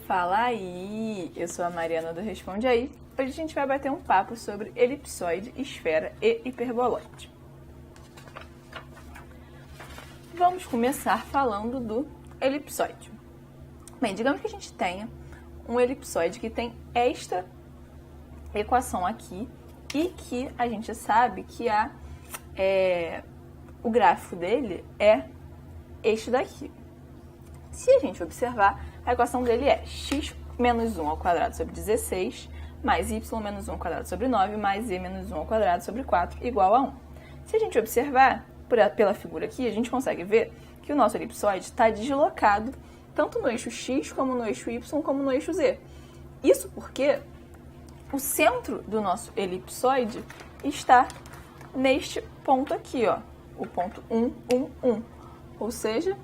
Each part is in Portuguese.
Fala aí! Eu sou a Mariana do Responde Aí. Hoje a gente vai bater um papo sobre elipsoide, esfera e hiperboloide. Vamos começar falando do elipsoide. Bem, digamos que a gente tenha um elipsoide que tem esta equação aqui e que a gente sabe que o gráfico dele é este daqui. Se a gente observar, a equação dele é x menos 1 ao quadrado sobre 16 mais y menos 1 ao quadrado sobre 9 mais z menos 1 ao quadrado sobre 4 igual a 1. Se a gente observar pela figura aqui, a gente consegue ver que o nosso elipsoide está deslocado tanto no eixo x, como no eixo y, como no eixo z. Isso porque o centro do nosso elipsoide está neste ponto aqui, ó, o ponto 1, 1, 1. Ou seja,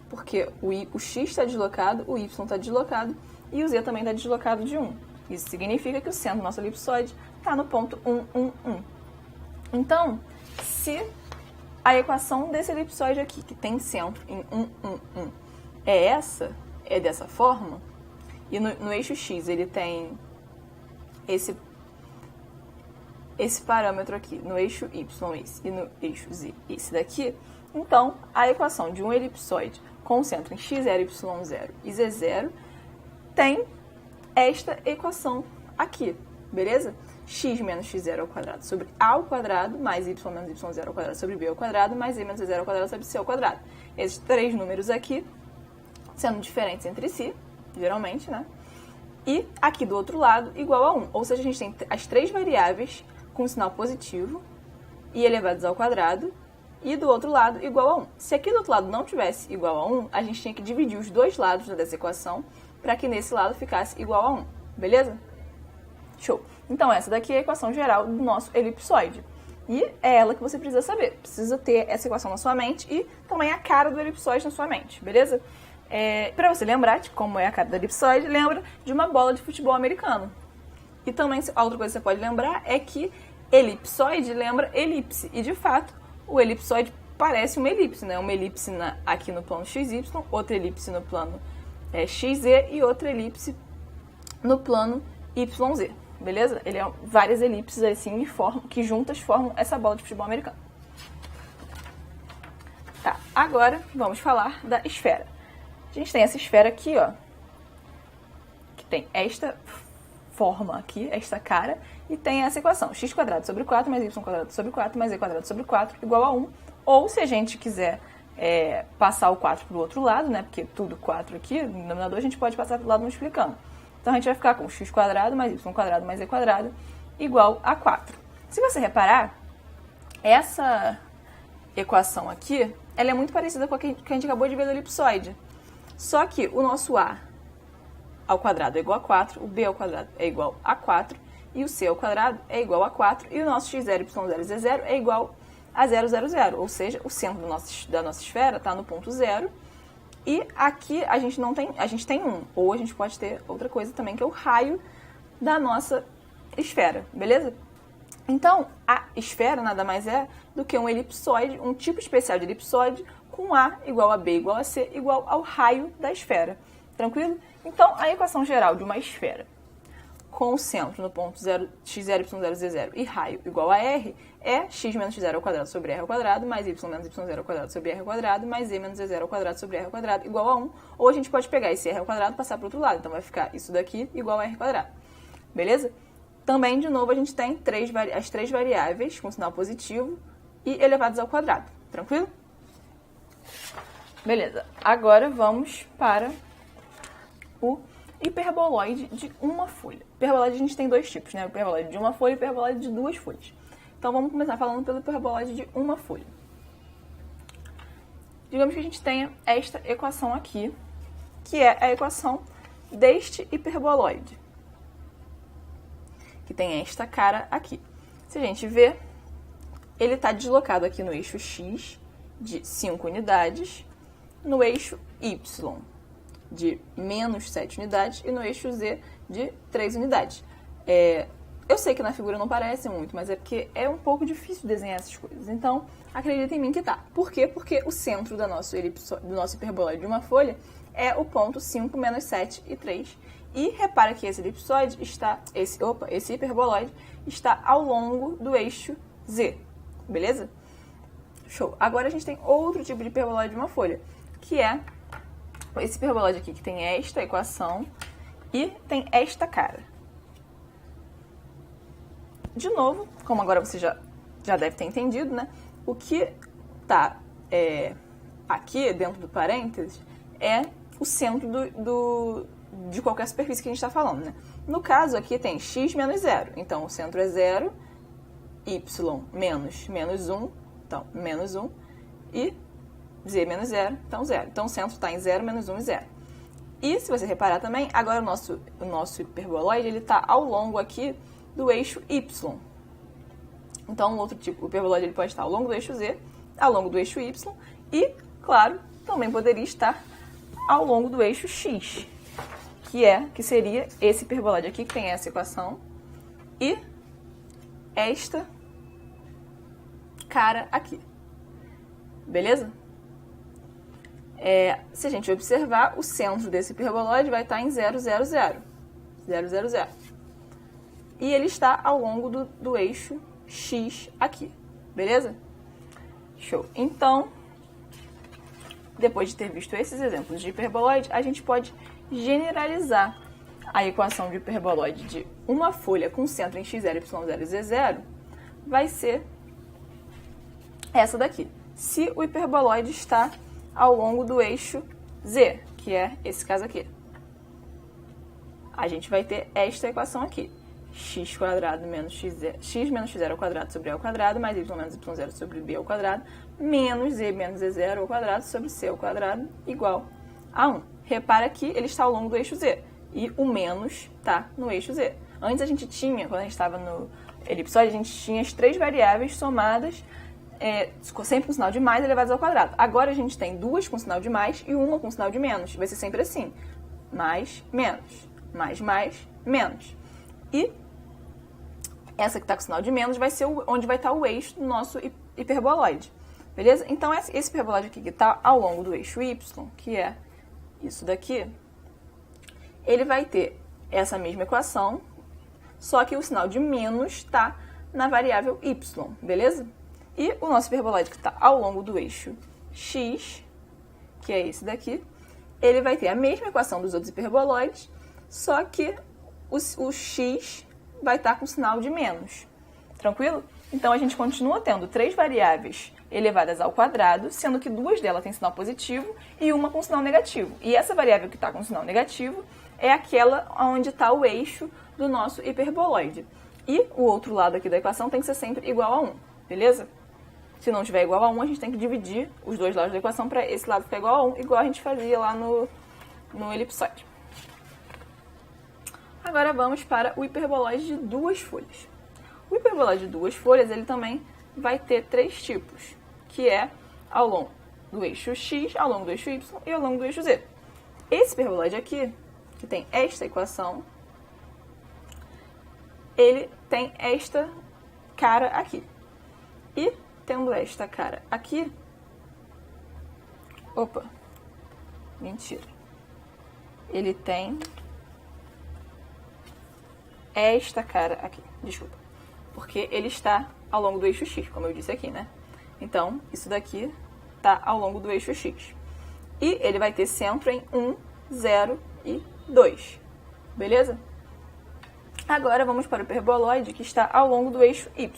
porque o x está deslocado, o y está deslocado e o z também está deslocado de 1. Isso significa que o centro do nosso elipsoide está no ponto 1, 1, 1. Então, se a equação desse elipsoide aqui, que tem centro em 1, 1, 1, é dessa forma, e no eixo x ele tem esse parâmetro aqui, no eixo y esse, e no eixo z esse daqui, então a equação de um elipsoide com centro em x0, y0 e z0 tem esta equação aqui, beleza? X menos x0 ao quadrado sobre a ao quadrado mais y menos y0 ao quadrado sobre b ao quadrado mais z menos z0 ao quadrado sobre c ao quadrado. Esses três números aqui sendo diferentes entre si, geralmente, né? E aqui do outro lado igual a 1, ou seja, a gente tem as três variáveis com sinal positivo e elevados ao quadrado, e do outro lado igual a 1. Se aqui do outro lado não tivesse igual a 1, a gente tinha que dividir os dois lados dessa equação para que nesse lado ficasse igual a 1, beleza? Show! Então essa daqui é a equação geral do nosso elipsoide. E é ela que você precisa saber. Precisa ter essa equação na sua mente e também a cara do elipsoide na sua mente, beleza? Para você lembrar de como é a cara do elipsoide, lembra de uma bola de futebol americano. E também, a outra coisa que você pode lembrar é que elipsoide lembra elipse. E, de fato, o elipsoide parece uma elipse, né? Uma elipse aqui no plano XY, outra elipse no plano XZ e outra elipse no plano YZ, beleza? Ele é várias elipses assim que juntas formam essa bola de futebol americano. Tá, agora vamos falar da esfera. A gente tem essa esfera aqui, ó, que tem esta forma aqui, esta cara, e tem essa equação, x quadrado sobre 4 mais y quadrado sobre 4 mais z quadrado sobre 4 igual a 1. Ou se a gente quiser passar o 4 para o outro lado, né, porque tudo 4 aqui, no denominador, a gente pode passar para o lado multiplicando. Então a gente vai ficar com x quadrado mais y quadrado mais z quadrado igual a 4. Se você reparar, essa equação aqui, ela é muito parecida com a que a gente acabou de ver do elipsoide. Só que o nosso a ao quadrado é igual a 4, o b ao quadrado é igual a 4, e o c ao quadrado é igual a 4, e o nosso x0, y0 e z0 é igual a 0, 0, 0. Ou seja, o centro da nossa esfera está no ponto 0, e aqui a gente tem 1, ou a gente pode ter outra coisa também, que é o raio da nossa esfera, beleza? Então, a esfera nada mais é do que um elipsoide, um tipo especial de elipsoide, com A igual a B igual a C igual ao raio da esfera. Tranquilo? Então, a equação geral de uma esfera com o centro no ponto 0, x0, y0, z0 e raio igual a R é x menos x0 ao quadrado sobre R ao quadrado mais y menos y0 ao quadrado sobre R ao quadrado mais z menos z0 ao quadrado sobre R ao quadrado igual a 1. Ou a gente pode pegar esse R ao quadrado e passar para o outro lado. Então, vai ficar isso daqui igual a R quadrado. Beleza? Também, de novo, a gente tem as três variáveis com sinal positivo e elevados ao quadrado. Tranquilo? Beleza. Agora vamos para o hiperboloide de uma folha. Hiperboloide a gente tem dois tipos, né? O hiperboloide de uma folha e o hiperboloide de duas folhas. Então vamos começar falando pelo hiperboloide de uma folha. Digamos que a gente tenha esta equação aqui, que é a equação deste hiperboloide, que tem esta cara aqui. Se a gente ver, ele está deslocado aqui no eixo x de 5 unidades, no eixo y de menos 7 unidades e no eixo z de 3 unidades. Eu sei que na figura não parece muito, mas é porque é um pouco difícil desenhar essas coisas. Então, acredita em mim que tá. Por quê? Porque o centro do nosso hiperboloide de uma folha é o ponto 5 menos 7 e 3. E repara que esse elipsoide está, esse hiperboloide está ao longo do eixo Z, beleza? Show. Agora a gente tem outro tipo de hiperboloide de uma folha, que é esse hiperboloide aqui, que tem esta equação e tem esta cara. De novo, como agora você já deve ter entendido, né? O que está aqui dentro do parênteses é o centro de qualquer superfície que a gente está falando, né? No caso aqui tem x menos 0, então o centro é 0, y menos 1, então menos 1, e z menos 0, então 0. Então o centro está em 0, menos 1 e 0. E se você reparar também, agora o nosso hiperboloide está ao longo aqui do eixo y. Então, um outro tipo, o hiperboloide ele pode estar ao longo do eixo z, ao longo do eixo y e, claro, também poderia estar ao longo do eixo x, que seria esse hiperboloide aqui, que tem essa equação, e esta cara aqui. Beleza? Se a gente observar, o centro desse hiperboloide vai estar em 0, 0, 0. 0, 0, 0. E ele está ao longo do eixo x aqui. Beleza? Show. Então, depois de ter visto esses exemplos de hiperboloide, a gente pode generalizar a equação de hiperboloide de uma folha com centro em x0, y0 e z0 vai ser essa daqui. Se o hiperboloide está ao longo do eixo z, que é esse caso aqui, a gente vai ter esta equação aqui. X² menos x menos x0 ao quadrado sobre a ao quadrado, mais y menos y0 sobre b ao quadrado, menos z menos z0 ao quadrado sobre c ao quadrado, igual a 1. Repara que ele está ao longo do eixo z, e o menos está no eixo z. Antes a gente tinha, quando a gente estava no elipsoide, a gente tinha as três variáveis somadas, sempre com sinal de mais elevadas ao quadrado. Agora a gente tem duas com sinal de mais e uma com sinal de menos. Vai ser sempre assim, mais, menos, mais, menos. E essa que está com sinal de menos vai ser onde vai estar o eixo do nosso hiperboloide. Beleza? Então, esse hiperboloide aqui que está ao longo do eixo y, que é isso daqui, ele vai ter essa mesma equação, só que o sinal de menos está na variável y, beleza? E o nosso hiperboloide que está ao longo do eixo x, que é esse daqui, ele vai ter a mesma equação dos outros hiperboloides, só que o x vai estar com sinal de menos. Tranquilo? Então, a gente continua tendo três variáveis elevadas ao quadrado, sendo que duas delas têm sinal positivo e uma com sinal negativo. E essa variável que está com sinal negativo é aquela onde está o eixo do nosso hiperboloide. E o outro lado aqui da equação tem que ser sempre igual a 1, beleza? Se não tiver igual a 1, a gente tem que dividir os dois lados da equação para esse lado ficar igual a 1, igual a gente fazia lá no elipsoide. Agora vamos para o hiperboloide de duas folhas. O hiperboloide de duas folhas, ele também vai ter três tipos, que é ao longo do eixo x, ao longo do eixo y e ao longo do eixo z. Esse hiperboloide aqui, que tem esta equação, ele tem esta cara aqui. E tendo esta cara aqui, ele tem esta cara aqui, desculpa, porque ele está ao longo do eixo x, como eu disse aqui, né? Então, isso daqui está ao longo do eixo x. E ele vai ter centro em 1, 0 e 2, beleza? Agora vamos para o hiperboloide que está ao longo do eixo y.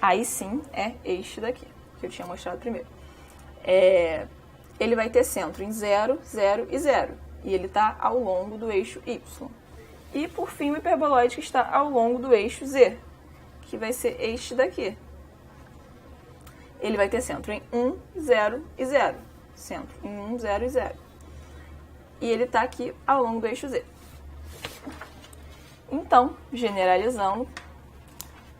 Aí sim é este daqui, que eu tinha mostrado primeiro. Ele vai ter centro em 0, 0 e 0. E ele está ao longo do eixo y. E, por fim, o hiperboloide que está ao longo do eixo z, que vai ser este daqui. Ele vai ter centro em 1, 0 e 0. Centro em 1, 0 e 0. E ele está aqui ao longo do eixo z. Então, generalizando,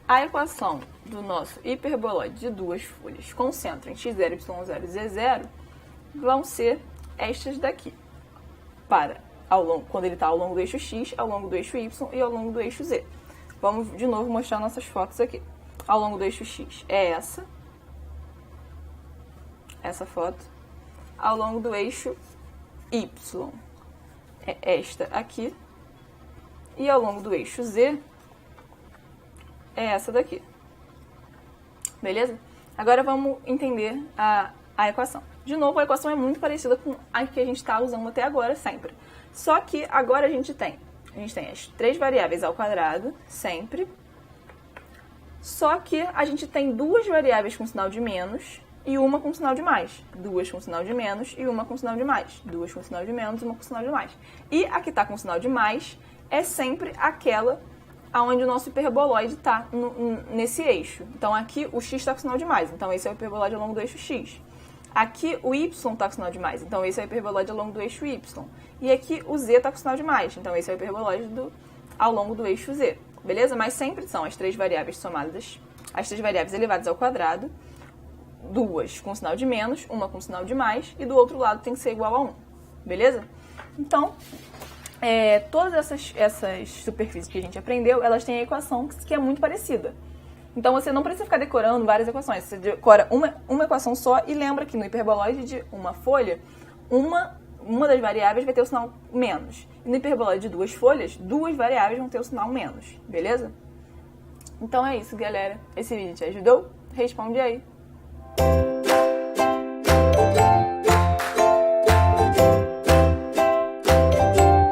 a equação do nosso hiperboloide de duas folhas com centro em x0, y0 e z0 vão ser estas daqui, quando ele está ao longo do eixo x, ao longo do eixo y e ao longo do eixo z. Vamos de novo mostrar nossas fotos aqui. Ao longo do eixo x é essa foto. Ao longo do eixo y é esta aqui. E ao longo do eixo z é essa daqui. Beleza? Agora vamos entender a equação. De novo, a equação é muito parecida com a que a gente está usando até agora, sempre. Só que agora a gente tem as 3 variáveis ao quadrado, sempre. Só que a gente tem 2 variáveis com sinal de menos e uma com sinal de mais. 2 com sinal de menos e uma com sinal de mais. 2 com sinal de menos e uma com sinal de mais. E a que está com sinal de mais é sempre aquela onde o nosso hiperboloide está nesse eixo. Então aqui o x está com sinal de mais, então esse é o hiperboloide ao longo do eixo x. Aqui o y está com sinal de mais, então esse é o hiperboloide ao longo do eixo y. E aqui o z está com sinal de mais, então esse é o hiperboloide ao longo do eixo z. Beleza? Mas sempre são as 3 variáveis somadas, as 3 variáveis elevadas ao quadrado, 2 com sinal de menos, uma com sinal de mais, e do outro lado tem que ser igual a 1. Beleza? Então, todas essas superfícies que a gente aprendeu, elas têm a equação que é muito parecida. Então você não precisa ficar decorando várias equações, você decora uma equação só e lembra que no hiperboloide de uma folha, uma das variáveis vai ter o sinal menos. E no hiperboloide de 2 folhas, 2 variáveis vão ter o sinal menos, beleza? Então é isso, galera. Esse vídeo te ajudou? Responde aí.